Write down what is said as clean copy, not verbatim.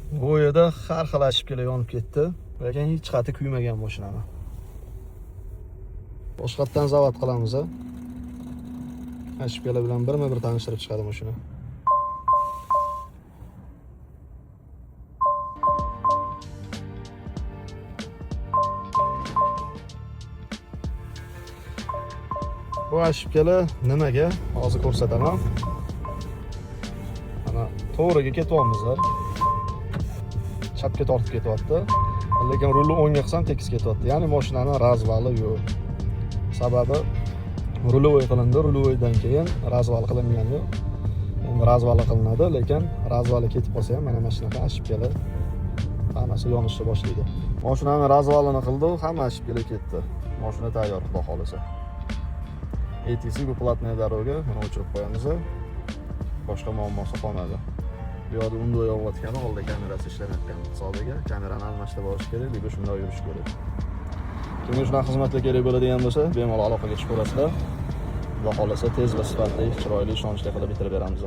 Bu yerda har xil ashibkalar yonib ketdi, lekin hech qati kuymagan mashinani. Boshqatdan zavod qilamiz. Ashibkalar bilan birma-bir tanishtirib chiqadi mashina. Bu ashibkalar nimaga? Hozir ko'rsataman. Mana to'g'riga ketyapmizlar. Chapga tortib ketyapti. Lekin rulni o'ngga qilsam tekis ketyapti. Ya'ni mashinani razvali yo'q. Sababi rulovoy qilindi, rulovoydan keyin razval qilingan yo'q. Endi razvali qilinadi, lekin razvali ketib qolsa ham mana shunaqa ashibkalar hammasi yonishni boshlaydi. Mashinani razvalini qildi, hamma ashibkalar ketdi. Mashina tayyor, xudo xolasa. ATC bu platniy daroga mana o'chirib qo'yamiz. Boshqa muammosi qolmadi. Bu yerda unda yog'ayotgani, oldida kamerasi ishlamayotgan hisobiga kamerani almashtirib olish kerak, deb shunday yurish kerak. Kimga shunaqa xizmatlar kerak bo'ladigan bo'lsa, bemalol aloqaga chiqib ko'rasizlar. Xudo xolasa tez va sifatli, chiroyli, ishonchli qilib bitirib beramiz.